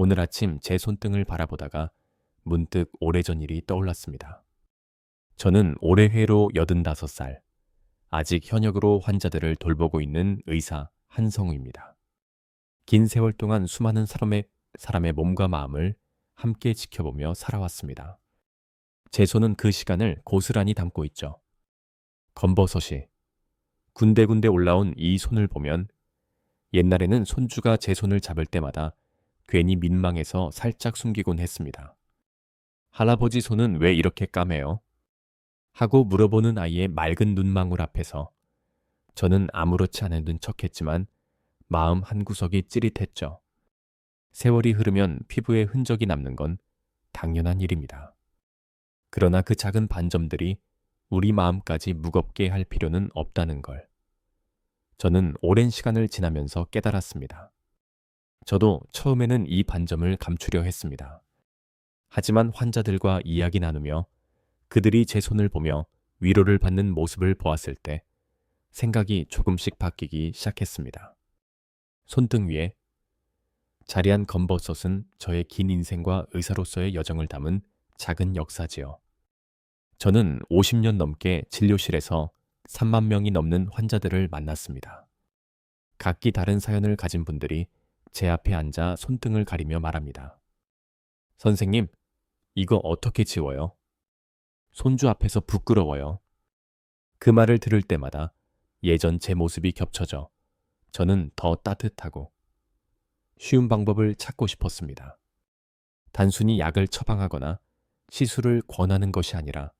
오늘 아침 제 손등을 바라보다가 문득 오래전 일이 떠올랐습니다. 저는 올해 회로 85살, 아직 현역으로 환자들을 돌보고 있는 의사 한성우입니다. 긴 세월 동안 수많은 사람의 몸과 마음을 함께 지켜보며 살아왔습니다. 제 손은 그 시간을 고스란히 담고 있죠. 검버섯이 군데군데 올라온 이 손을 보면 옛날에는 손주가 제 손을 잡을 때마다 괜히 민망해서 살짝 숨기곤 했습니다. 할아버지 손은 왜 이렇게 까매요? 하고 물어보는 아이의 맑은 눈망울 앞에서 저는 아무렇지 않은 척했지만 마음 한구석이 찌릿했죠. 세월이 흐르면 피부에 흔적이 남는 건 당연한 일입니다. 그러나 그 작은 반점들이 우리 마음까지 무겁게 할 필요는 없다는 걸 저는 오랜 시간을 지나면서 깨달았습니다. 저도 처음에는 이 반점을 감추려 했습니다. 하지만 환자들과 이야기 나누며 그들이 제 손을 보며 위로를 받는 모습을 보았을 때 생각이 조금씩 바뀌기 시작했습니다. 손등 위에 자리한 검버섯은 저의 긴 인생과 의사로서의 여정을 담은 작은 역사지요. 저는 50년 넘게 진료실에서 3만 명이 넘는 환자들을 만났습니다. 각기 다른 사연을 가진 분들이 제 앞에 앉아 손등을 가리며 말합니다. 선생님, 이거 어떻게 지워요? 손주 앞에서 부끄러워요. 그 말을 들을 때마다 예전 제 모습이 겹쳐져 저는 더 따뜻하고 쉬운 방법을 찾고 싶었습니다. 단순히 약을 처방하거나 시술을 권하는 것이 아니라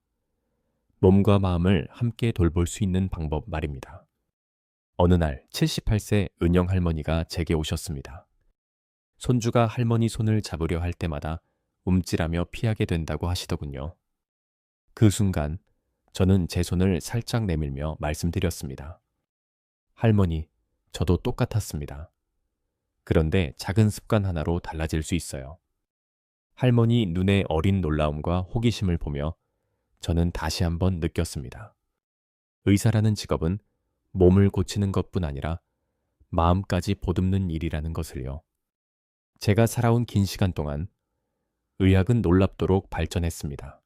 몸과 마음을 함께 돌볼 수 있는 방법 말입니다. 어느 날 78세 은영 할머니가 제게 오셨습니다. 손주가 할머니 손을 잡으려 할 때마다 움찔하며 피하게 된다고 하시더군요. 그 순간 저는 제 손을 살짝 내밀며 말씀드렸습니다. 할머니, 저도 똑같았습니다. 그런데 작은 습관 하나로 달라질 수 있어요. 할머니 눈의 어린 놀라움과 호기심을 보며 저는 다시 한번 느꼈습니다. 의사라는 직업은 몸을 고치는 것뿐 아니라 마음까지 보듬는 일이라는 것을요. 제가 살아온 긴 시간 동안 의학은 놀랍도록 발전했습니다.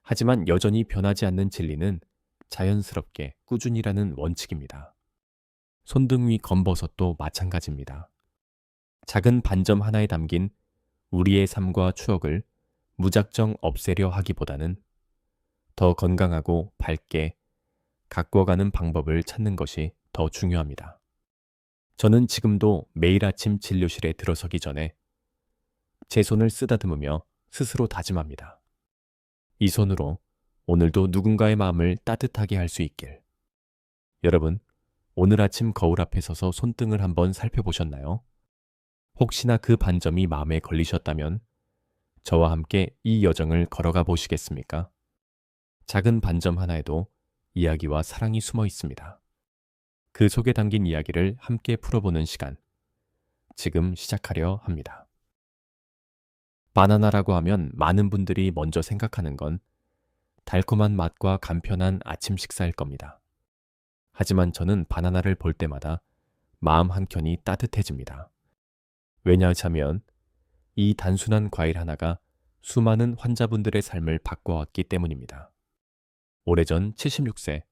하지만 여전히 변하지 않는 진리는 자연스럽게 꾸준히라는 원칙입니다. 손등 위 검버섯도 마찬가지입니다. 작은 반점 하나에 담긴 우리의 삶과 추억을 무작정 없애려 하기보다는 더 건강하고 밝게 가꾸어가는 방법을 찾는 것이 더 중요합니다. 저는 지금도 매일 아침 진료실에 들어서기 전에 제 손을 쓰다듬으며 스스로 다짐합니다. 이 손으로 오늘도 누군가의 마음을 따뜻하게 할 수 있길. 여러분, 오늘 아침 거울 앞에 서서 손등을 한번 살펴보셨나요? 혹시나 그 반점이 마음에 걸리셨다면 저와 함께 이 여정을 걸어가 보시겠습니까? 작은 반점 하나에도 이야기와 사랑이 숨어 있습니다. 그 속에 담긴 이야기를 함께 풀어보는 시간, 지금 시작하려 합니다. 바나나라고 하면 많은 분들이 먼저 생각하는 건 달콤한 맛과 간편한 아침 식사일 겁니다. 하지만 저는 바나나를 볼 때마다 마음 한켠이 따뜻해집니다. 왜냐하면 이 단순한 과일 하나가 수많은 환자분들의 삶을 바꿔왔기 때문입니다. 오래전 76세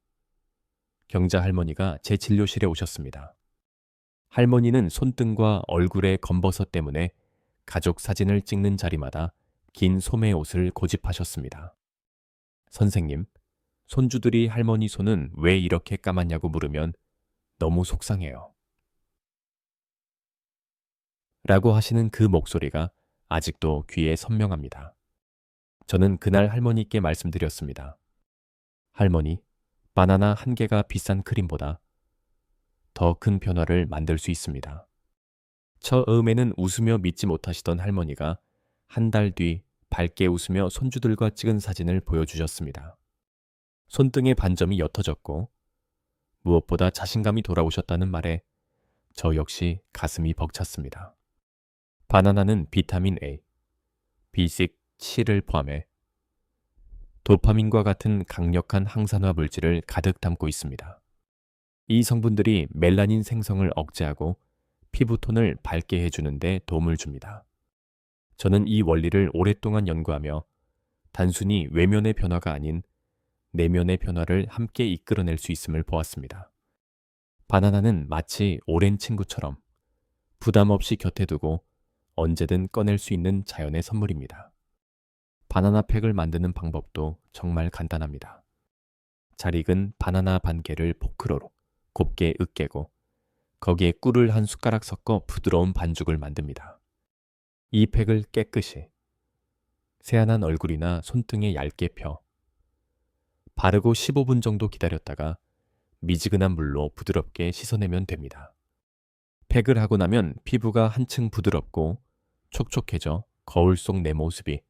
경자 할머니가 제 진료실에 오셨습니다. 할머니는 손등과 얼굴의 검버섯 때문에 가족 사진을 찍는 자리마다 긴 소매 옷을 고집하셨습니다. 선생님, 손주들이 할머니 손은 왜 이렇게 까맣냐고 물으면 너무 속상해요. 라고 하시는 그 목소리가 아직도 귀에 선명합니다. 저는 그날 할머니께 말씀드렸습니다. 할머니, 바나나 한 개가 비싼 크림보다 더 큰 변화를 만들 수 있습니다. 처음에는 웃으며 믿지 못하시던 할머니가 한 달 뒤 밝게 웃으며 손주들과 찍은 사진을 보여주셨습니다. 손등의 반점이 옅어졌고 무엇보다 자신감이 돌아오셨다는 말에 저 역시 가슴이 벅찼습니다. 바나나는 비타민 A, B6, C를 포함해 도파민과 같은 강력한 항산화 물질을 가득 담고 있습니다. 이 성분들이 멜라닌 생성을 억제하고 피부톤을 밝게 해주는 데 도움을 줍니다. 저는 이 원리를 오랫동안 연구하며 단순히 외면의 변화가 아닌 내면의 변화를 함께 이끌어낼 수 있음을 보았습니다. 바나나는 마치 오랜 친구처럼 부담 없이 곁에 두고 언제든 꺼낼 수 있는 자연의 선물입니다. 바나나 팩을 만드는 방법도 정말 간단합니다. 잘 익은 바나나 반 개를 포크로 곱게 으깨고 거기에 꿀을 한 숟가락 섞어 부드러운 반죽을 만듭니다. 이 팩을 깨끗이 새하얀 얼굴이나 손등에 얇게 펴 바르고 15분 정도 기다렸다가 미지근한 물로 부드럽게 씻어내면 됩니다. 팩을 하고 나면 피부가 한층 부드럽고 촉촉해져 거울 속 내 모습이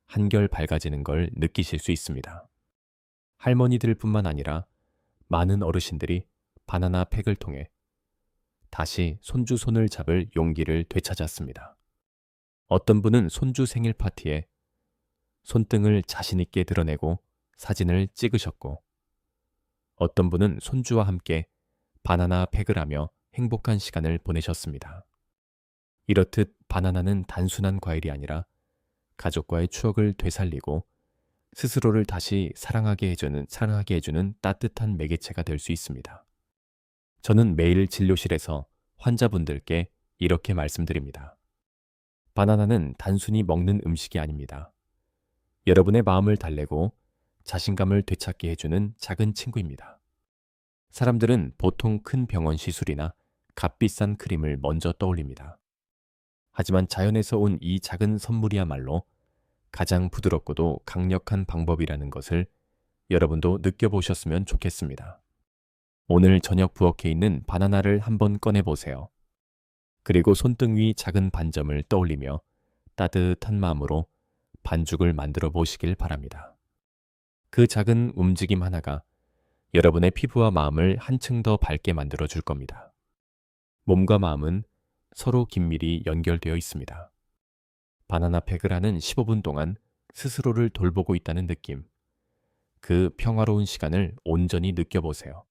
한결 밝아지는 걸 느끼실 수 있습니다. 할머니들뿐만 아니라 많은 어르신들이 바나나 팩을 통해 다시 손주 손을 잡을 용기를 되찾았습니다. 어떤 분은 손주 생일 파티에 손등을 자신있게 드러내고 사진을 찍으셨고, 어떤 분은 손주와 함께 바나나 팩을 하며 행복한 시간을 보내셨습니다. 이렇듯 바나나는 단순한 과일이 아니라 가족과의 추억을 되살리고 스스로를 다시 사랑하게 해주는 따뜻한 매개체가 될 수 있습니다. 저는 매일 진료실에서 환자분들께 이렇게 말씀드립니다. 바나나는 단순히 먹는 음식이 아닙니다. 여러분의 마음을 달래고 자신감을 되찾게 해주는 작은 친구입니다. 사람들은 보통 큰 병원 시술이나 값비싼 크림을 먼저 떠올립니다. 하지만 자연에서 온 이 작은 선물이야말로 가장 부드럽고도 강력한 방법이라는 것을 여러분도 느껴보셨으면 좋겠습니다. 오늘 저녁 부엌에 있는 바나나를 한번 꺼내보세요. 그리고 손등 위 작은 반점을 떠올리며 따뜻한 마음으로 반죽을 만들어 보시길 바랍니다. 그 작은 움직임 하나가 여러분의 피부와 마음을 한층 더 밝게 만들어 줄 겁니다. 몸과 마음은 서로 긴밀히 연결되어 있습니다. 바나나 팩을 하는 15분 동안 스스로를 돌보고 있다는 느낌, 그 평화로운 시간을 온전히 느껴보세요.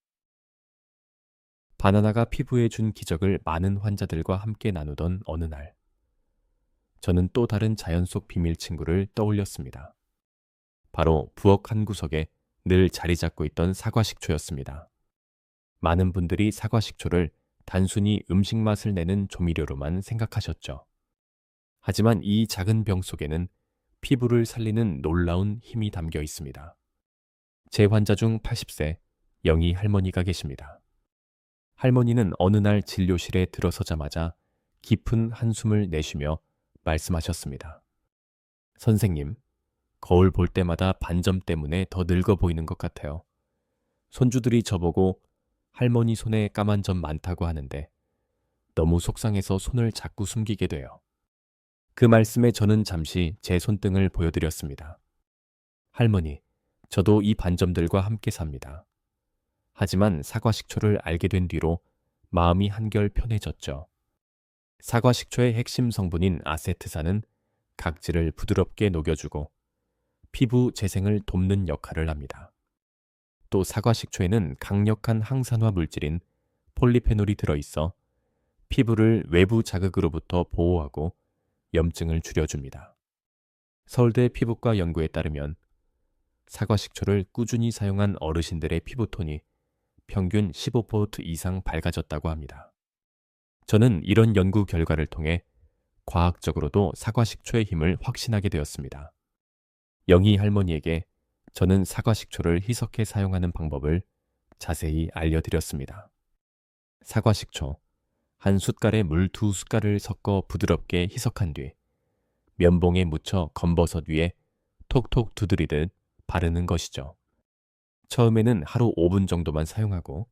바나나가 피부에 준 기적을 많은 환자들과 함께 나누던 어느 날, 저는 또 다른 자연 속 비밀 친구를 떠올렸습니다. 바로 부엌 한 구석에 늘 자리 잡고 있던 사과식초였습니다. 많은 분들이 사과식초를 단순히 음식 맛을 내는 조미료로만 생각하셨죠. 하지만 이 작은 병 속에는 피부를 살리는 놀라운 힘이 담겨 있습니다. 제 환자 중 80세 영희 할머니가 계십니다. 할머니는 어느 날 진료실에 들어서자마자 깊은 한숨을 내쉬며 말씀하셨습니다. 선생님, 거울 볼 때마다 반점 때문에 더 늙어 보이는 것 같아요. 손주들이 저보고 할머니 손에 까만 점 많다고 하는데 너무 속상해서 손을 자꾸 숨기게 돼요. 그 말씀에 저는 잠시 제 손등을 보여드렸습니다. 할머니, 저도 이 반점들과 함께 삽니다. 하지만 사과식초를 알게 된 뒤로 마음이 한결 편해졌죠. 사과식초의 핵심 성분인 아세트산은 각질을 부드럽게 녹여주고 피부 재생을 돕는 역할을 합니다. 또 사과식초에는 강력한 항산화 물질인 폴리페놀이 들어있어 피부를 외부 자극으로부터 보호하고 염증을 줄여줍니다. 서울대 피부과 연구에 따르면 사과식초를 꾸준히 사용한 어르신들의 피부톤이 평균 15% 이상 밝아졌다고 합니다. 저는 이런 연구 결과를 통해 과학적으로도 사과식초의 힘을 확신하게 되었습니다. 영희 할머니에게 저는 사과식초를 희석해 사용하는 방법을 자세히 알려드렸습니다. 사과식초, 한 숟갈에 물 2숟갈을 섞어 부드럽게 희석한 뒤 면봉에 묻혀 검버섯 위에 톡톡 두드리듯 바르는 것이죠. 처음에는 하루 5분 정도만 사용하고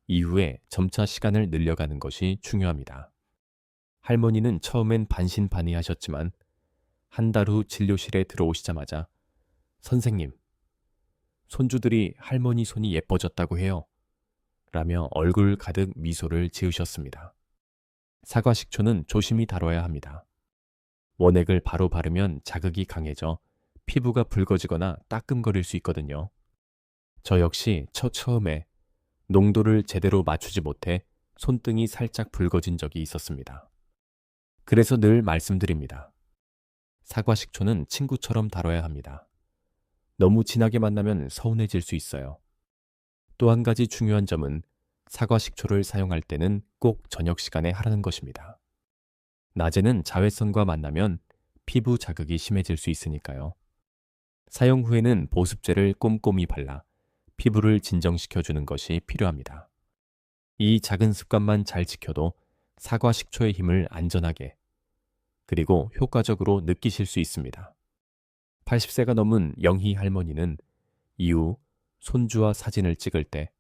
이후에 점차 시간을 늘려가는 것이 중요합니다. 할머니는 처음엔 반신반의하셨지만 한 달 후 진료실에 들어오시자마자 선생님, 손주들이 할머니 손이 예뻐졌다고 해요. 라며 얼굴 가득 미소를 지으셨습니다. 사과식초는 조심히 다뤄야 합니다. 원액을 바로 바르면 자극이 강해져 피부가 붉어지거나 따끔거릴 수 있거든요. 저 역시 처음에 농도를 제대로 맞추지 못해 손등이 살짝 붉어진 적이 있었습니다. 그래서 늘 말씀드립니다. 사과 식초는 친구처럼 다뤄야 합니다. 너무 진하게 만나면 서운해질 수 있어요. 또 한 가지 중요한 점은 사과 식초를 사용할 때는 꼭 저녁 시간에 하라는 것입니다. 낮에는 자외선과 만나면 피부 자극이 심해질 수 있으니까요. 사용 후에는 보습제를 꼼꼼히 발라 피부를 진정시켜주는 것이 필요합니다. 이 작은 습관만 잘 지켜도 사과 식초의 힘을 안전하게 그리고 효과적으로 느끼실 수 있습니다. 80세가 넘은 영희 할머니는 이후 손주와 사진을 찍을 때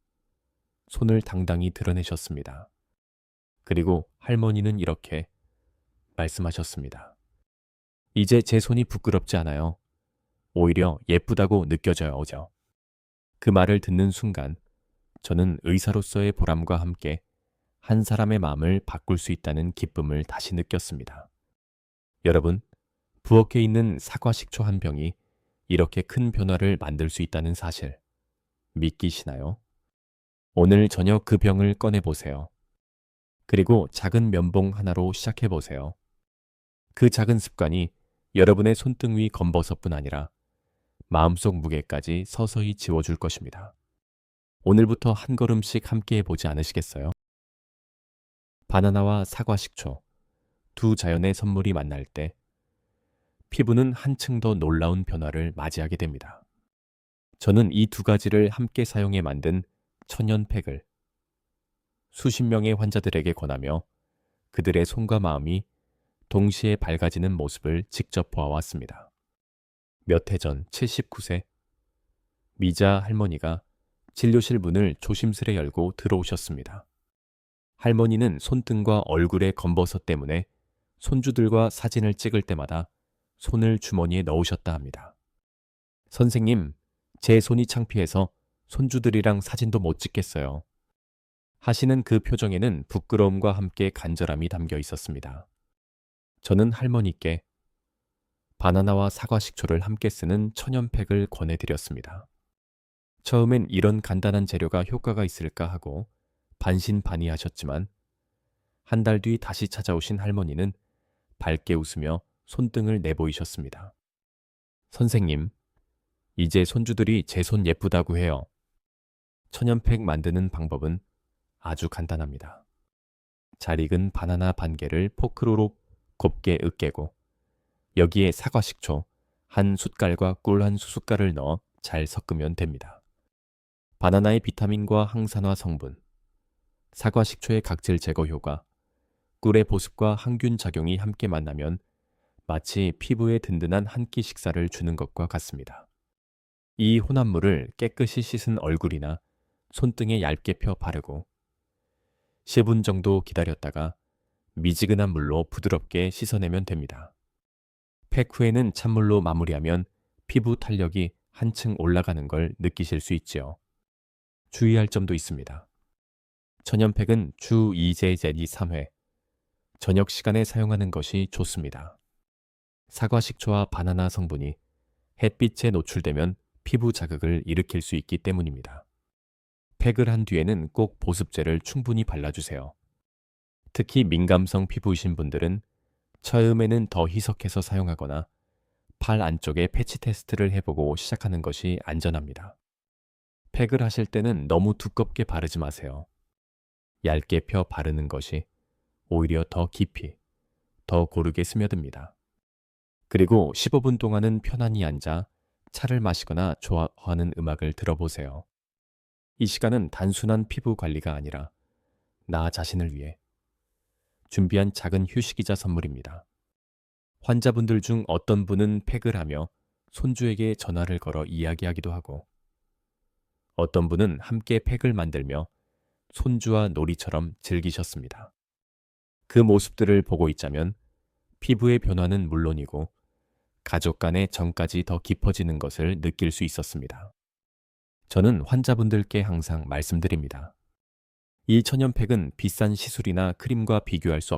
손을 당당히 드러내셨습니다. 그리고 할머니는 이렇게 말씀하셨습니다. 이제 제 손이 부끄럽지 않아요. 오히려 예쁘다고 느껴져요, 오죠. 그 말을 듣는 순간 저는 의사로서의 보람과 함께 한 사람의 마음을 바꿀 수 있다는 기쁨을 다시 느꼈습니다. 여러분, 부엌에 있는 사과 식초 한 병이 이렇게 큰 변화를 만들 수 있다는 사실 믿기시나요? 오늘 저녁 그 병을 꺼내보세요. 그리고 작은 면봉 하나로 시작해보세요. 그 작은 습관이 여러분의 손등 위 검버섯뿐 아니라 마음속 무게까지 서서히 지워줄 것입니다. 오늘부터 한 걸음씩 함께 해보지 않으시겠어요? 바나나와 사과 식초, 두 자연의 선물이 만날 때 피부는 한층 더 놀라운 변화를 맞이하게 됩니다. 저는 이 두 가지를 함께 사용해 만든 천연팩을 수십 명의 환자들에게 권하며 그들의 손과 마음이 동시에 밝아지는 모습을 직접 보아왔습니다. 몇 해 전 79세 미자 할머니가 진료실 문을 조심스레 열고 들어오셨습니다. 할머니는 손등과 얼굴의 검버섯 때문에 손주들과 사진을 찍을 때마다 손을 주머니에 넣으셨다 합니다. 선생님, 제 손이 창피해서 손주들이랑 사진도 못 찍겠어요. 하시는 그 표정에는 부끄러움과 함께 간절함이 담겨 있었습니다. 저는 할머니께 바나나와 사과 식초를 함께 쓰는 천연팩을 권해드렸습니다. 처음엔 이런 간단한 재료가 효과가 있을까 하고 반신반의하셨지만 한 달 뒤 다시 찾아오신 할머니는 밝게 웃으며 손등을 내보이셨습니다. 선생님, 이제 손주들이 제 손 예쁘다고 해요. 천연팩 만드는 방법은 아주 간단합니다. 잘 익은 바나나 반 개를 포크로 곱게 으깨고 여기에 사과 식초 한 숟갈과 꿀 한 수숟갈을 넣어 잘 섞으면 됩니다. 바나나의 비타민과 항산화 성분, 사과 식초의 각질 제거 효과, 꿀의 보습과 항균 작용이 함께 만나면 마치 피부에 든든한 한 끼 식사를 주는 것과 같습니다. 이 혼합물을 깨끗이 씻은 얼굴이나 손등에 얇게 펴 바르고 10분 정도 기다렸다가 미지근한 물로 부드럽게 씻어내면 됩니다. 팩 후에는 찬물로 마무리하면 피부 탄력이 한층 올라가는 걸 느끼실 수 있지요. 주의할 점도 있습니다. 천연팩은 주 2제 제리 3회, 저녁 시간에 사용하는 것이 좋습니다. 사과 식초와 바나나 성분이 햇빛에 노출되면 피부 자극을 일으킬 수 있기 때문입니다. 팩을 한 뒤에는 꼭 보습제를 충분히 발라주세요. 특히 민감성 피부이신 분들은 처음에는 더 희석해서 사용하거나 팔 안쪽에 패치 테스트를 해보고 시작하는 것이 안전합니다. 팩을 하실 때는 너무 두껍게 바르지 마세요. 얇게 펴 바르는 것이 오히려 더 깊이, 더 고르게 스며듭니다. 그리고 15분 동안은 편안히 앉아 차를 마시거나 좋아하는 음악을 들어보세요. 이 시간은 단순한 피부 관리가 아니라 나 자신을 위해 준비한 작은 휴식이자 선물입니다. 환자분들 중 어떤 분은 팩을 하며 손주에게 전화를 걸어 이야기하기도 하고 어떤 분은 함께 팩을 만들며 손주와 놀이처럼 즐기셨습니다. 그 모습들을 보고 있자면 피부의 변화는 물론이고 가족 간의 정까지 더 깊어지는 것을 느낄 수 있었습니다. 저는 환자분들께 항상 말씀드립니다. 이 천연팩은 비싼 시술이나 크림과 비교할 수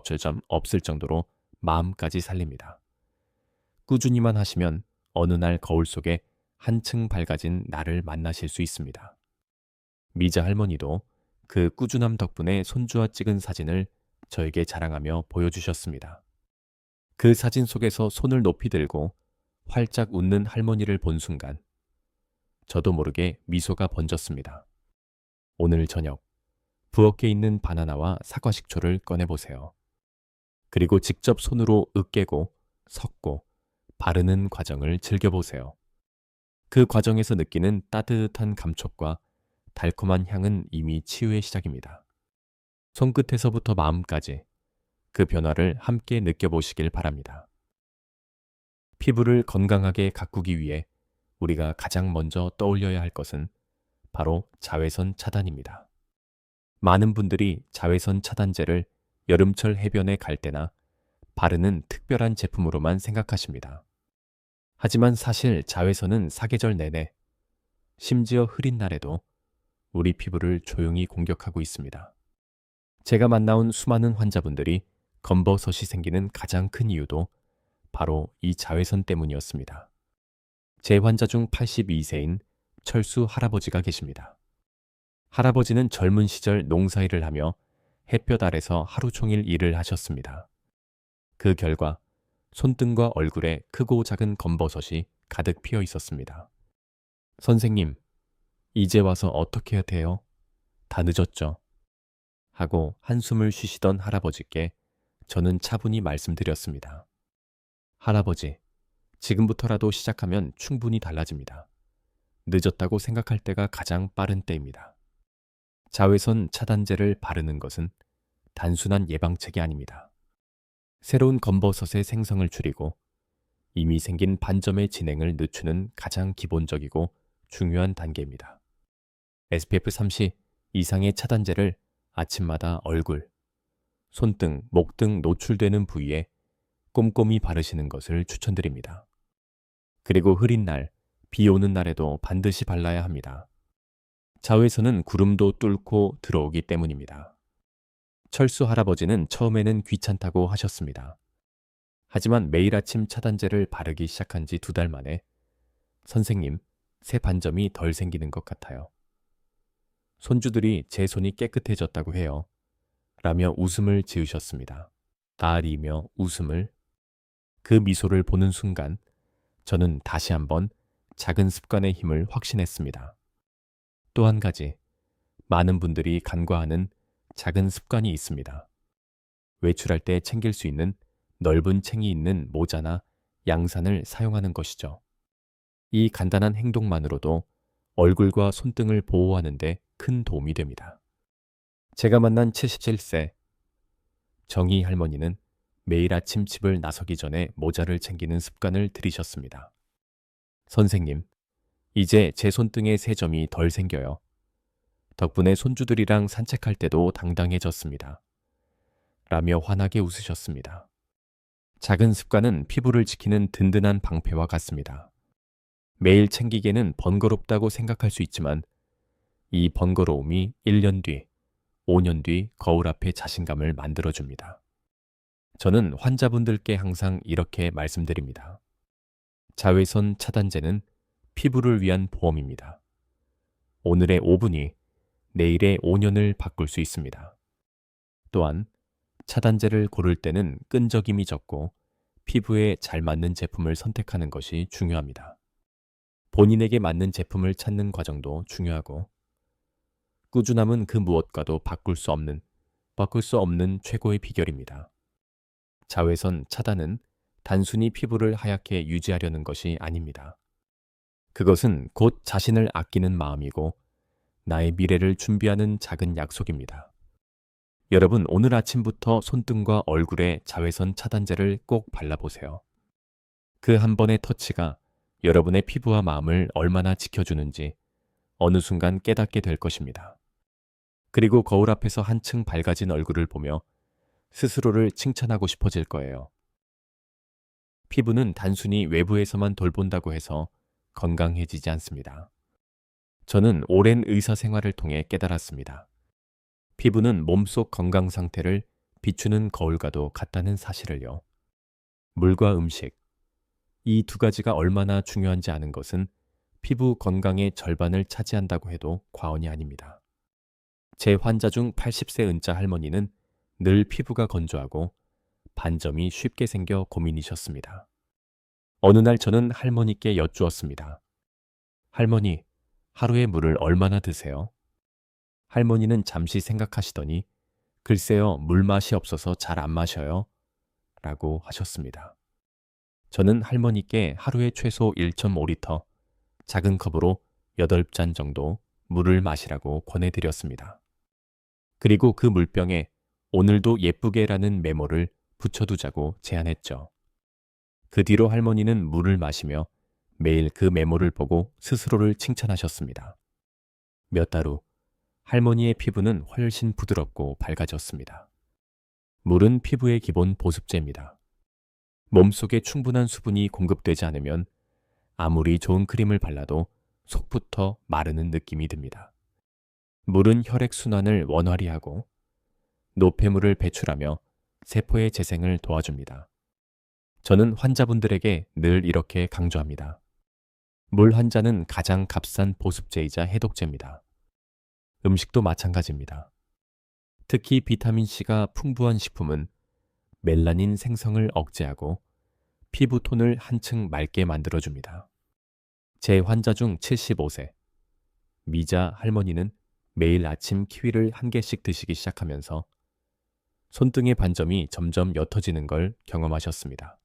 없을 정도로 마음까지 살립니다. 꾸준히만 하시면 어느 날 거울 속에 한층 밝아진 나를 만나실 수 있습니다. 미자 할머니도 그 꾸준함 덕분에 손주와 찍은 사진을 저에게 자랑하며 보여주셨습니다. 그 사진 속에서 손을 높이 들고 활짝 웃는 할머니를 본 순간 저도 모르게 미소가 번졌습니다. 오늘 저녁 부엌에 있는 바나나와 사과 식초를 꺼내보세요. 그리고 직접 손으로 으깨고 섞고 바르는 과정을 즐겨보세요. 그 과정에서 느끼는 따뜻한 감촉과 달콤한 향은 이미 치유의 시작입니다. 손끝에서부터 마음까지 그 변화를 함께 느껴보시길 바랍니다. 피부를 건강하게 가꾸기 위해 우리가 가장 먼저 떠올려야 할 것은 바로 자외선 차단입니다. 많은 분들이 자외선 차단제를 여름철 해변에 갈 때나 바르는 특별한 제품으로만 생각하십니다. 하지만 사실 자외선은 사계절 내내, 심지어 흐린 날에도 우리 피부를 조용히 공격하고 있습니다. 제가 만나온 수많은 환자분들이 검버섯이 생기는 가장 큰 이유도 바로 이 자외선 때문이었습니다. 제 환자 중 82세인 철수 할아버지가 계십니다. 할아버지는 젊은 시절 농사일을 하며 햇볕 아래서 하루 종일 일을 하셨습니다. 그 결과 손등과 얼굴에 크고 작은 검버섯이 가득 피어 있었습니다. 선생님, 이제 와서 어떻게 해야 돼요? 다 늦었죠? 하고 한숨을 쉬시던 할아버지께 저는 차분히 말씀드렸습니다. 할아버지, 지금부터라도 시작하면 충분히 달라집니다. 늦었다고 생각할 때가 가장 빠른 때입니다. 자외선 차단제를 바르는 것은 단순한 예방책이 아닙니다. 새로운 검버섯의 생성을 줄이고 이미 생긴 반점의 진행을 늦추는 가장 기본적이고 중요한 단계입니다. SPF 30 이상의 차단제를 아침마다 얼굴, 손등, 목 등 노출되는 부위에 꼼꼼히 바르시는 것을 추천드립니다. 그리고 흐린 날, 비 오는 날에도 반드시 발라야 합니다. 자외선은 구름도 뚫고 들어오기 때문입니다. 철수 할아버지는 처음에는 귀찮다고 하셨습니다. 하지만 매일 아침 차단제를 바르기 시작한 지 2달 만에 선생님, 새 반점이 덜 생기는 것 같아요. 손주들이 제 손이 깨끗해졌다고 해요. 라며 웃음을 지으셨습니다. 딸이며 웃음을, 그 미소를 보는 순간 저는 다시 한번 작은 습관의 힘을 확신했습니다. 또 한 가지, 많은 분들이 간과하는 작은 습관이 있습니다. 외출할 때 챙길 수 있는 넓은 챙이 있는 모자나 양산을 사용하는 것이죠. 이 간단한 행동만으로도 얼굴과 손등을 보호하는 데 큰 도움이 됩니다. 제가 만난 77세 정희 할머니는 매일 아침 집을 나서기 전에 모자를 챙기는 습관을 들이셨습니다. 선생님, 이제 제 손등에 세점이 덜 생겨요. 덕분에 손주들이랑 산책할 때도 당당해졌습니다. 라며 환하게 웃으셨습니다. 작은 습관은 피부를 지키는 든든한 방패와 같습니다. 매일 챙기기에는 번거롭다고 생각할 수 있지만 이 번거로움이 1년 뒤, 5년 뒤 거울 앞에 자신감을 만들어줍니다. 저는 환자분들께 항상 이렇게 말씀드립니다. 자외선 차단제는 피부를 위한 보험입니다. 오늘의 5분이 내일의 5년을 바꿀 수 있습니다. 또한 차단제를 고를 때는 끈적임이 적고 피부에 잘 맞는 제품을 선택하는 것이 중요합니다. 본인에게 맞는 제품을 찾는 과정도 중요하고 꾸준함은 그 무엇과도 바꿀 수 없는 최고의 비결입니다. 자외선 차단은 단순히 피부를 하얗게 유지하려는 것이 아닙니다. 그것은 곧 자신을 아끼는 마음이고 나의 미래를 준비하는 작은 약속입니다. 여러분, 오늘 아침부터 손등과 얼굴에 자외선 차단제를 꼭 발라보세요. 그 한 번의 터치가 여러분의 피부와 마음을 얼마나 지켜주는지 어느 순간 깨닫게 될 것입니다. 그리고 거울 앞에서 한층 밝아진 얼굴을 보며 스스로를 칭찬하고 싶어질 거예요. 피부는 단순히 외부에서만 돌본다고 해서 건강해지지 않습니다. 저는 오랜 의사 생활을 통해 깨달았습니다. 피부는 몸속 건강 상태를 비추는 거울과도 같다는 사실을요. 물과 음식, 이 2가지가 얼마나 중요한지 아는 것은 피부 건강의 절반을 차지한다고 해도 과언이 아닙니다. 제 환자 중 80세 은자 할머니는 늘 피부가 건조하고 반점이 쉽게 생겨 고민이셨습니다. 어느 날 저는 할머니께 여쭈었습니다. 할머니, 하루에 물을 얼마나 드세요? 할머니는 잠시 생각하시더니 글쎄요, 물 맛이 없어서 잘 안 마셔요. 라고 하셨습니다. 저는 할머니께 하루에 최소 1.5리터, 작은 컵으로 8잔 정도 물을 마시라고 권해드렸습니다. 그리고 그 물병에 오늘도 예쁘게라는 메모를 붙여두자고 제안했죠. 그 뒤로 할머니는 물을 마시며 매일 그 메모를 보고 스스로를 칭찬하셨습니다. 몇 달 후 할머니의 피부는 훨씬 부드럽고 밝아졌습니다. 물은 피부의 기본 보습제입니다. 몸속에 충분한 수분이 공급되지 않으면 아무리 좋은 크림을 발라도 속부터 마르는 느낌이 듭니다. 물은 혈액순환을 원활히 하고 노폐물을 배출하며 세포의 재생을 도와줍니다. 저는 환자분들에게 늘 이렇게 강조합니다. 물 한 잔은 가장 값싼 보습제이자 해독제입니다. 음식도 마찬가지입니다. 특히 비타민C가 풍부한 식품은 멜라닌 생성을 억제하고 피부톤을 한층 맑게 만들어줍니다. 제 환자 중 75세, 미자 할머니는 매일 아침 키위를 한 개씩 드시기 시작하면서 손등의 반점이 점점 옅어지는 걸 경험하셨습니다.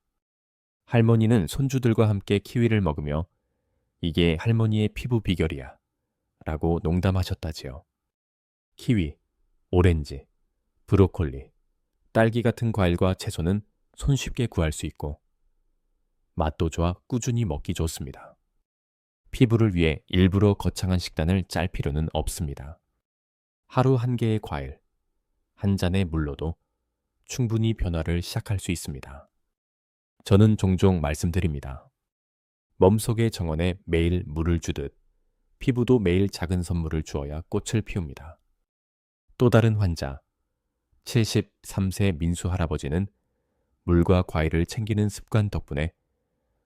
할머니는 손주들과 함께 키위를 먹으며 이게 할머니의 피부 비결이야 라고 농담하셨다지요. 키위, 오렌지, 브로콜리, 딸기 같은 과일과 채소는 손쉽게 구할 수 있고 맛도 좋아 꾸준히 먹기 좋습니다. 피부를 위해 일부러 거창한 식단을 짤 필요는 없습니다. 하루 한 개의 과일, 한 잔의 물로도 충분히 변화를 시작할 수 있습니다. 저는 종종 말씀드립니다. 몸속의 정원에 매일 물을 주듯 피부도 매일 작은 선물을 주어야 꽃을 피웁니다. 또 다른 환자, 73세 민수 할아버지는 물과 과일을 챙기는 습관 덕분에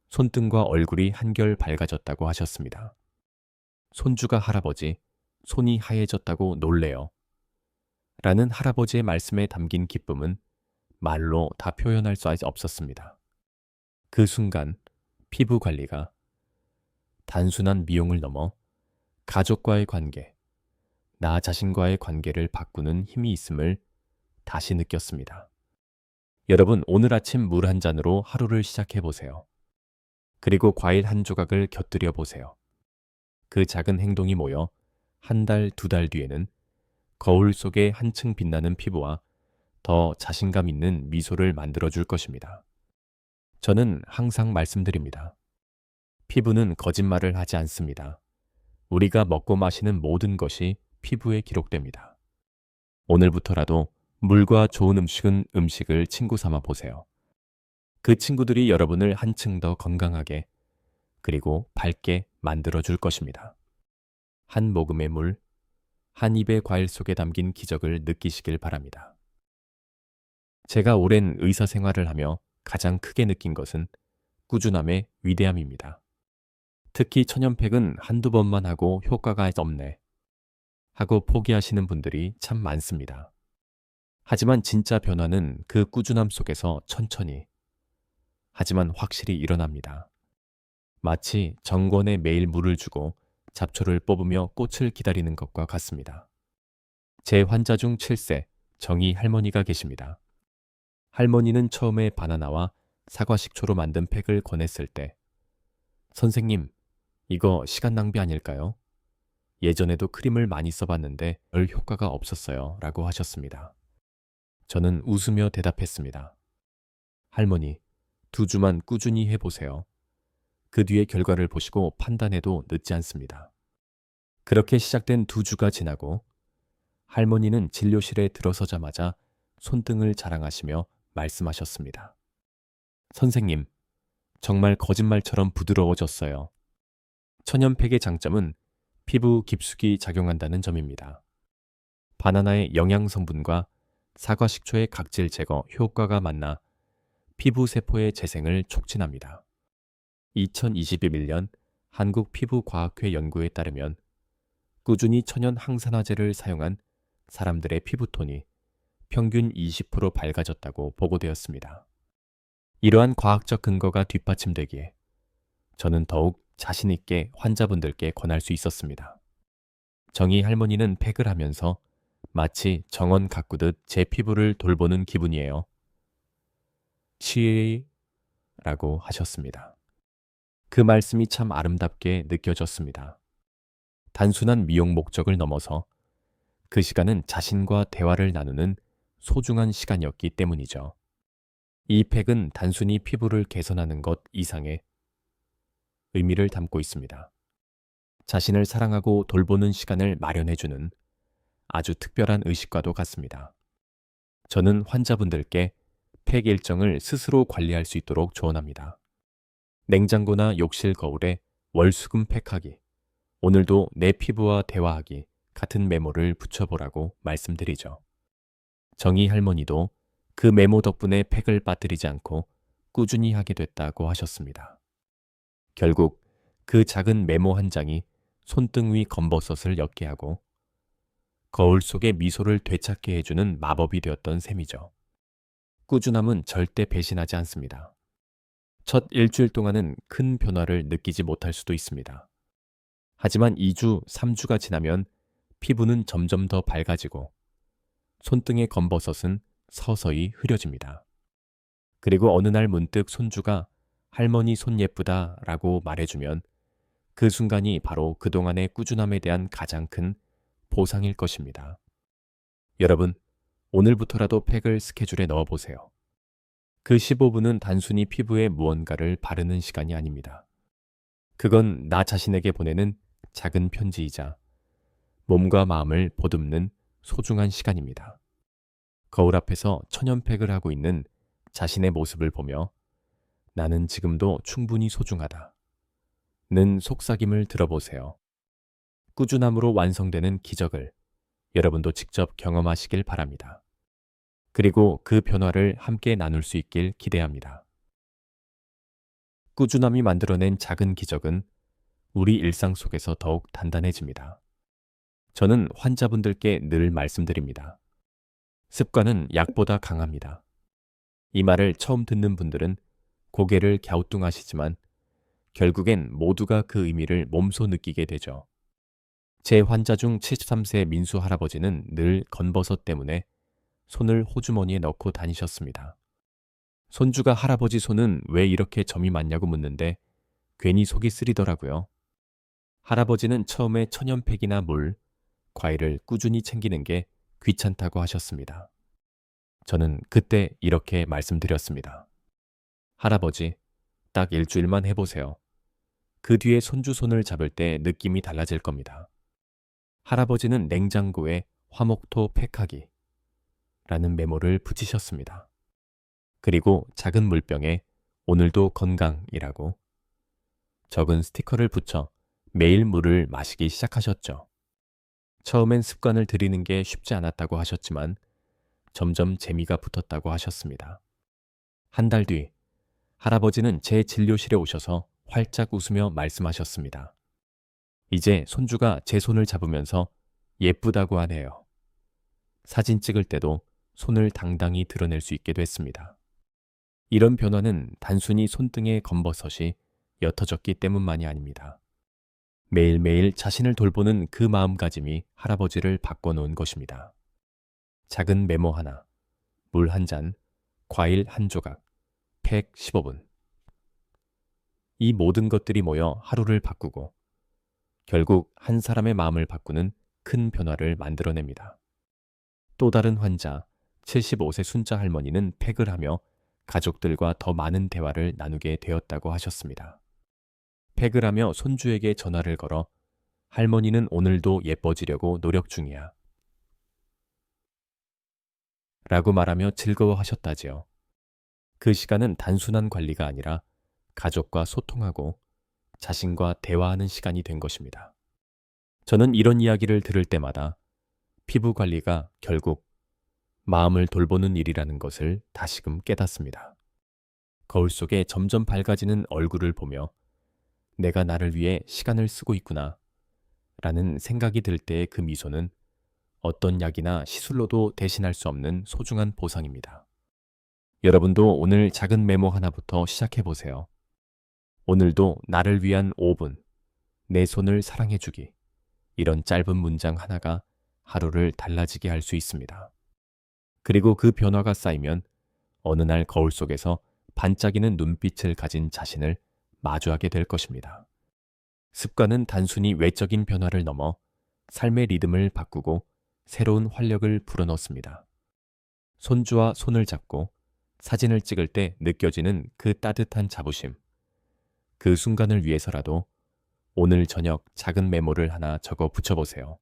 손등과 얼굴이 한결 밝아졌다고 하셨습니다. 손주가 할아버지, 손이 하얘졌다고 놀래요. 라는 할아버지의 말씀에 담긴 기쁨은 말로 다 표현할 수 없었습니다. 그 순간 피부 관리가 단순한 미용을 넘어 가족과의 관계, 나 자신과의 관계를 바꾸는 힘이 있음을 다시 느꼈습니다. 여러분, 오늘 아침 물 한 잔으로 하루를 시작해 보세요. 그리고 과일 한 조각을 곁들여 보세요. 그 작은 행동이 모여 한 달, 두 달 뒤에는 거울 속에 한층 빛나는 피부와 더 자신감 있는 미소를 만들어줄 것입니다. 저는 항상 말씀드립니다. 피부는 거짓말을 하지 않습니다. 우리가 먹고 마시는 모든 것이 피부에 기록됩니다. 오늘부터라도 물과 좋은 음식을 친구 삼아 보세요. 그 친구들이 여러분을 한층 더 건강하게 그리고 밝게 만들어줄 것입니다. 한 모금의 물, 한 입의 과일 속에 담긴 기적을 느끼시길 바랍니다. 제가 오랜 의사 생활을 하며 가장 크게 느낀 것은 꾸준함의 위대함입니다. 특히 천연팩은 한두 번만 하고 효과가 없네 하고 포기하시는 분들이 참 많습니다. 하지만 진짜 변화는 그 꾸준함 속에서 천천히, 하지만 확실히 일어납니다. 마치 정권에 매일 물을 주고 잡초를 뽑으며 꽃을 기다리는 것과 같습니다. 제 환자 중 7세 정희 할머니가 계십니다. 할머니는 처음에 바나나와 사과 식초로 만든 팩을 권했을 때 선생님, 이거 시간 낭비 아닐까요? 예전에도 크림을 많이 써봤는데 별 효과가 없었어요 라고 하셨습니다. 저는 웃으며 대답했습니다. 할머니, 2주만 꾸준히 해보세요. 그 뒤의 결과를 보시고 판단해도 늦지 않습니다. 그렇게 시작된 2주가 지나고 할머니는 진료실에 들어서자마자 손등을 자랑하시며 말씀하셨습니다. 선생님, 정말 거짓말처럼 부드러워졌어요. 천연팩의 장점은 피부 깊숙이 작용한다는 점입니다. 바나나의 영양 성분과 사과 식초의 각질 제거 효과가 만나 피부 세포의 재생을 촉진합니다. 2021년 한국피부과학회 연구에 따르면 꾸준히 천연 항산화제를 사용한 사람들의 피부톤이 평균 20% 밝아졌다고 보고되었습니다. 이러한 과학적 근거가 뒷받침되기에 저는 더욱 자신 있게 환자분들께 권할 수 있었습니다. 정희 할머니는 팩을 하면서 마치 정원 가꾸듯 제 피부를 돌보는 기분이에요. 치라고 하셨습니다. 그 말씀이 참 아름답게 느껴졌습니다. 단순한 미용 목적을 넘어서 그 시간은 자신과 대화를 나누는 소중한 시간이었기 때문이죠. 이 팩은 단순히 피부를 개선하는 것 이상의 의미를 담고 있습니다. 자신을 사랑하고 돌보는 시간을 마련해주는 아주 특별한 의식과도 같습니다. 저는 환자분들께 팩 일정을 스스로 관리할 수 있도록 조언합니다. 냉장고나 욕실 거울에 월수금 팩하기, 오늘도 내 피부와 대화하기 같은 메모를 붙여보라고 말씀드리죠. 정희 할머니도 그 메모 덕분에 팩을 빠뜨리지 않고 꾸준히 하게 됐다고 하셨습니다. 결국 그 작은 메모 한 장이 손등 위 검버섯을 옅게 하고 거울 속의 미소를 되찾게 해주는 마법이 되었던 셈이죠. 꾸준함은 절대 배신하지 않습니다. 첫 일주일 동안은 큰 변화를 느끼지 못할 수도 있습니다. 하지만 2주, 3주가 지나면 피부는 점점 더 밝아지고 손등의 검버섯은 서서히 흐려집니다. 그리고 어느 날 문득 손주가 할머니 손 예쁘다 라고 말해주면 그 순간이 바로 그동안의 꾸준함에 대한 가장 큰 보상일 것입니다. 여러분, 오늘부터라도 팩을 스케줄에 넣어보세요. 그 15분은 단순히 피부에 무언가를 바르는 시간이 아닙니다. 그건 나 자신에게 보내는 작은 편지이자 몸과 마음을 보듬는 소중한 시간입니다. 거울 앞에서 천연팩을 하고 있는 자신의 모습을 보며 나는 지금도 충분히 소중하다 는 속삭임을 들어보세요. 꾸준함으로 완성되는 기적을 여러분도 직접 경험하시길 바랍니다. 그리고 그 변화를 함께 나눌 수 있길 기대합니다. 꾸준함이 만들어낸 작은 기적은 우리 일상 속에서 더욱 단단해집니다. 저는 환자분들께 늘 말씀드립니다. 습관은 약보다 강합니다. 이 말을 처음 듣는 분들은 고개를 갸우뚱하시지만 결국엔 모두가 그 의미를 몸소 느끼게 되죠. 제 환자 중 73세 민수 할아버지는 늘 건버섯 때문에 손을 호주머니에 넣고 다니셨습니다. 손주가 할아버지 손은 왜 이렇게 점이 많냐고 묻는데 괜히 속이 쓰리더라고요. 할아버지는 처음에 천연팩이나 물, 과일을 꾸준히 챙기는 게 귀찮다고 하셨습니다. 저는 그때 이렇게 말씀드렸습니다. 할아버지, 딱 일주일만 해보세요. 그 뒤에 손주 손을 잡을 때 느낌이 달라질 겁니다. 할아버지는 냉장고에 화목토 팩하기 라는 메모를 붙이셨습니다. 그리고 작은 물병에 오늘도 건강이라고 적은 스티커를 붙여 매일 물을 마시기 시작하셨죠. 처음엔 습관을 들이는 게 쉽지 않았다고 하셨지만 점점 재미가 붙었다고 하셨습니다. 한 달 뒤 할아버지는 제 진료실에 오셔서 활짝 웃으며 말씀하셨습니다. 이제 손주가 제 손을 잡으면서 예쁘다고 하네요. 사진 찍을 때도 손을 당당히 드러낼 수 있게 됐습니다. 이런 변화는 단순히 손등의 검버섯이 옅어졌기 때문만이 아닙니다. 매일매일 자신을 돌보는 그 마음가짐이 할아버지를 바꿔놓은 것입니다. 작은 메모 하나, 물 한 잔, 과일 한 조각, 팩 15분. 이 모든 것들이 모여 하루를 바꾸고 결국 한 사람의 마음을 바꾸는 큰 변화를 만들어냅니다. 또 다른 환자, 75세 순자 할머니는 팩을 하며 가족들과 더 많은 대화를 나누게 되었다고 하셨습니다. 팩을 하며 손주에게 전화를 걸어 할머니는 오늘도 예뻐지려고 노력 중이야 라고 말하며 즐거워하셨다지요. 그 시간은 단순한 관리가 아니라 가족과 소통하고 자신과 대화하는 시간이 된 것입니다. 저는 이런 이야기를 들을 때마다 피부 관리가 결국 마음을 돌보는 일이라는 것을 다시금 깨닫습니다. 거울 속에 점점 밝아지는 얼굴을 보며 내가 나를 위해 시간을 쓰고 있구나 라는 생각이 들 때의 그 미소는 어떤 약이나 시술로도 대신할 수 없는 소중한 보상입니다. 여러분도 오늘 작은 메모 하나부터 시작해 보세요. 오늘도 나를 위한 5분, 내 손을 사랑해주기. 이런 짧은 문장 하나가 하루를 달라지게 할 수 있습니다. 그리고 그 변화가 쌓이면 어느 날 거울 속에서 반짝이는 눈빛을 가진 자신을 마주하게 될 것입니다. 습관은 단순히 외적인 변화를 넘어 삶의 리듬을 바꾸고 새로운 활력을 불어넣습니다. 손주와 손을 잡고 사진을 찍을 때 느껴지는 그 따뜻한 자부심. 그 순간을 위해서라도 오늘 저녁 작은 메모를 하나 적어 붙여보세요.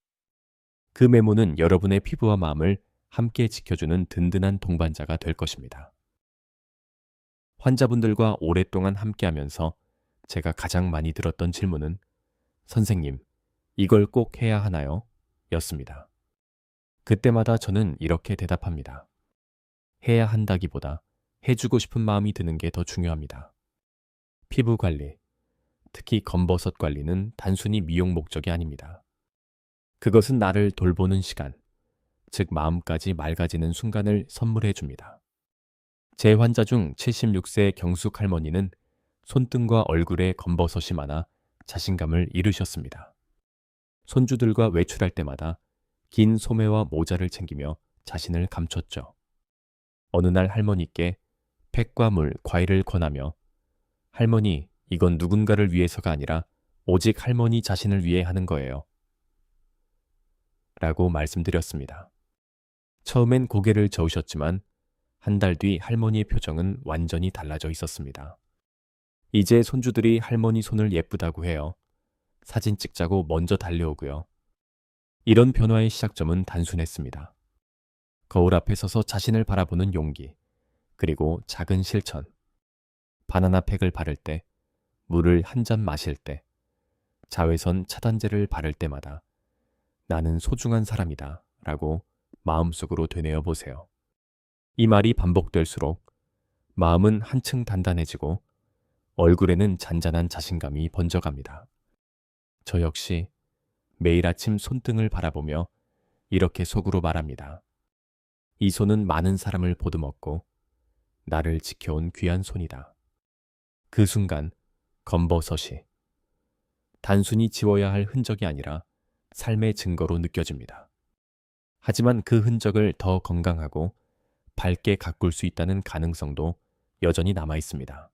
그 메모는 여러분의 피부와 마음을 함께 지켜주는 든든한 동반자가 될 것입니다. 환자분들과 오랫동안 함께하면서 제가 가장 많이 들었던 질문은 선생님, 이걸 꼭 해야 하나요? 였습니다. 그때마다 저는 이렇게 대답합니다. 해야 한다기보다 해주고 싶은 마음이 드는 게 더 중요합니다. 피부 관리, 특히 검버섯 관리는 단순히 미용 목적이 아닙니다. 그것은 나를 돌보는 시간, 즉 마음까지 맑아지는 순간을 선물해 줍니다. 제 환자 중 76세 경숙 할머니는 손등과 얼굴에 검버섯이 많아 자신감을 잃으셨습니다. 손주들과 외출할 때마다 긴 소매와 모자를 챙기며 자신을 감췄죠. 어느 날 할머니께 팩과 물, 과일을 권하며 할머니, 이건 누군가를 위해서가 아니라 오직 할머니 자신을 위해 하는 거예요. 라고 말씀드렸습니다. 처음엔 고개를 저으셨지만 한 달 뒤 할머니의 표정은 완전히 달라져 있었습니다. 이제 손주들이 할머니 손을 예쁘다고 해요. 사진 찍자고 먼저 달려오고요. 이런 변화의 시작점은 단순했습니다. 거울 앞에 서서 자신을 바라보는 용기, 그리고 작은 실천. 바나나 팩을 바를 때, 물을 한 잔 마실 때, 자외선 차단제를 바를 때마다 나는 소중한 사람이다 라고 마음속으로 되뇌어 보세요. 이 말이 반복될수록 마음은 한층 단단해지고 얼굴에는 잔잔한 자신감이 번져갑니다. 저 역시 매일 아침 손등을 바라보며 이렇게 속으로 말합니다. 이 손은 많은 사람을 보듬었고 나를 지켜온 귀한 손이다. 그 순간 검버섯이 단순히 지워야 할 흔적이 아니라 삶의 증거로 느껴집니다. 하지만 그 흔적을 더 건강하고 밝게 가꿀 수 있다는 가능성도 여전히 남아 있습니다.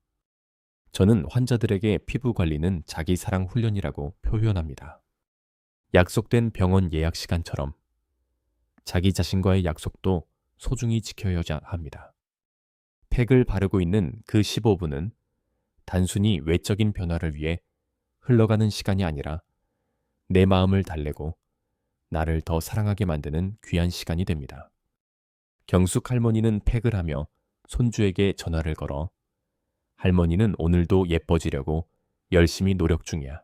저는 환자들에게 피부 관리는 자기 사랑 훈련이라고 표현합니다. 약속된 병원 예약 시간처럼 자기 자신과의 약속도 소중히 지켜야 합니다. 팩을 바르고 있는 그 15분은 단순히 외적인 변화를 위해 흘러가는 시간이 아니라 내 마음을 달래고 나를 더 사랑하게 만드는 귀한 시간이 됩니다. 경숙 할머니는 팩을 하며 손주에게 전화를 걸어 할머니는 오늘도 예뻐지려고 열심히 노력 중이야.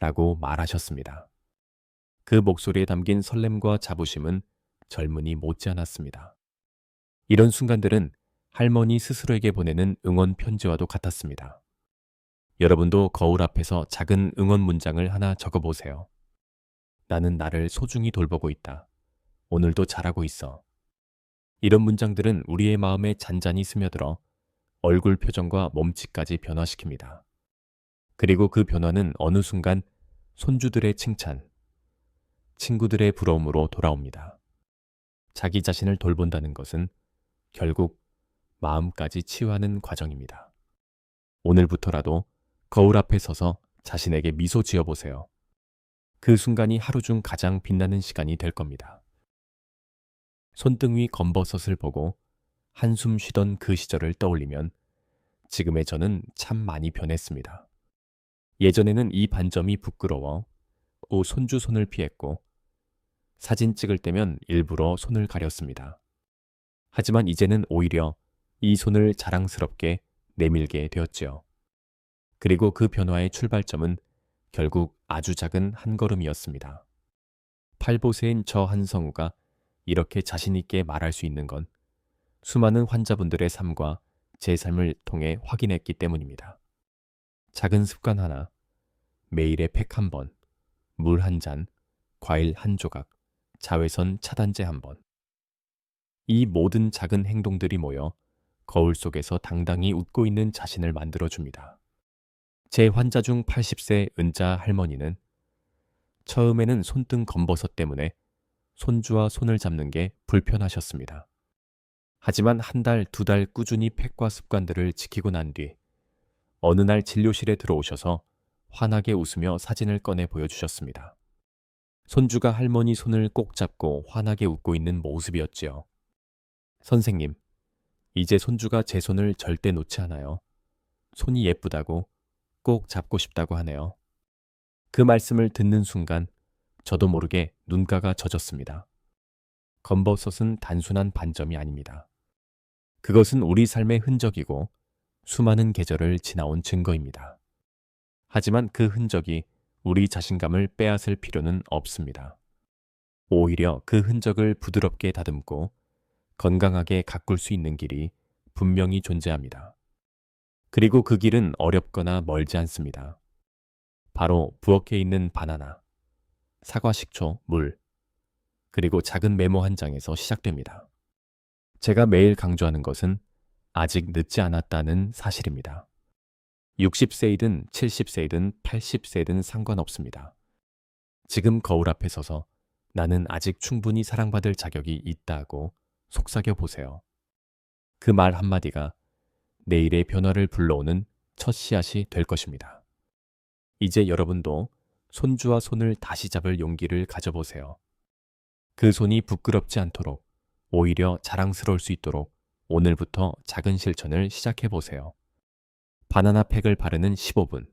라고 말하셨습니다. 그 목소리에 담긴 설렘과 자부심은 젊은이 못지않았습니다. 이런 순간들은 할머니 스스로에게 보내는 응원 편지와도 같았습니다. 여러분도 거울 앞에서 작은 응원 문장을 하나 적어보세요. 나는 나를 소중히 돌보고 있다. 오늘도 잘하고 있어. 이런 문장들은 우리의 마음에 잔잔히 스며들어 얼굴 표정과 몸짓까지 변화시킵니다. 그리고 그 변화는 어느 순간 손주들의 칭찬, 친구들의 부러움으로 돌아옵니다. 자기 자신을 돌본다는 것은 결국 마음까지 치유하는 과정입니다. 오늘부터라도 거울 앞에 서서 자신에게 미소 지어보세요. 그 순간이 하루 중 가장 빛나는 시간이 될 겁니다. 손등 위 검버섯을 보고 한숨 쉬던 그 시절을 떠올리면 지금의 저는 참 많이 변했습니다. 예전에는 이 반점이 부끄러워 손주 손을 피했고 사진 찍을 때면 일부러 손을 가렸습니다. 하지만 이제는 오히려 이 손을 자랑스럽게 내밀게 되었지요. 그리고 그 변화의 출발점은 결국 아주 작은 한 걸음이었습니다. 팔보세인 저 한성우가 이렇게 자신 있게 말할 수 있는 건 수많은 환자분들의 삶과 제 삶을 통해 확인했기 때문입니다. 작은 습관 하나, 매일의 팩 한 번, 물 한 잔, 과일 한 조각, 자외선 차단제 한 번. 이 모든 작은 행동들이 모여 거울 속에서 당당히 웃고 있는 자신을 만들어줍니다. 제 환자 중 80세 은자 할머니는 처음에는 손등 검버섯 때문에 손주와 손을 잡는 게 불편하셨습니다. 하지만 한 달, 두 달 꾸준히 팩과 습관들을 지키고 난 뒤 어느 날 진료실에 들어오셔서 환하게 웃으며 사진을 꺼내 보여주셨습니다. 손주가 할머니 손을 꼭 잡고 환하게 웃고 있는 모습이었지요. 선생님, 이제 손주가 제 손을 절대 놓지 않아요. 손이 예쁘다고 꼭 잡고 싶다고 하네요. 그 말씀을 듣는 순간 저도 모르게 눈가가 젖었습니다. 검버섯은 단순한 반점이 아닙니다. 그것은 우리 삶의 흔적이고 수많은 계절을 지나온 증거입니다. 하지만 그 흔적이 우리 자신감을 빼앗을 필요는 없습니다. 오히려 그 흔적을 부드럽게 다듬고 건강하게 가꿀 수 있는 길이 분명히 존재합니다. 그리고 그 길은 어렵거나 멀지 않습니다. 바로 부엌에 있는 바나나, 사과 식초, 물, 그리고 작은 메모 한 장에서 시작됩니다. 제가 매일 강조하는 것은 아직 늦지 않았다는 사실입니다. 60세이든 70세이든 80세이든 상관없습니다. 지금 거울 앞에 서서 나는 아직 충분히 사랑받을 자격이 있다고 속삭여 보세요. 그 말 한마디가 내일의 변화를 불러오는 첫 씨앗이 될 것입니다. 이제 여러분도 손주와 손을 다시 잡을 용기를 가져보세요. 그 손이 부끄럽지 않도록, 오히려 자랑스러울 수 있도록 오늘부터 작은 실천을 시작해 보세요. 바나나 팩을 바르는 15분,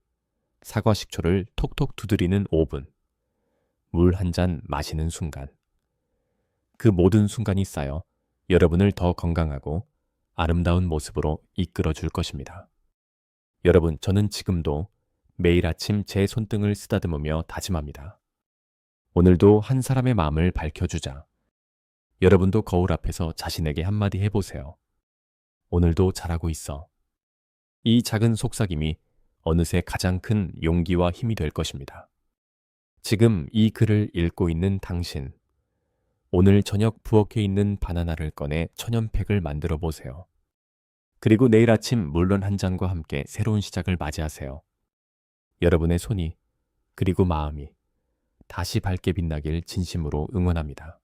사과 식초를 톡톡 두드리는 5분, 물 한 잔 마시는 순간. 그 모든 순간이 쌓여 여러분을 더 건강하고 아름다운 모습으로 이끌어 줄 것입니다. 여러분, 저는 지금도 매일 아침 제 손등을 쓰다듬으며 다짐합니다. 오늘도 한 사람의 마음을 밝혀주자. 여러분도 거울 앞에서 자신에게 한마디 해보세요. 오늘도 잘하고 있어. 이 작은 속삭임이 어느새 가장 큰 용기와 힘이 될 것입니다. 지금 이 글을 읽고 있는 당신, 오늘 저녁 부엌에 있는 바나나를 꺼내 천연팩을 만들어 보세요. 그리고 내일 아침 물론 한 잔과 함께 새로운 시작을 맞이하세요. 여러분의 손이, 그리고 마음이 다시 밝게 빛나길 진심으로 응원합니다.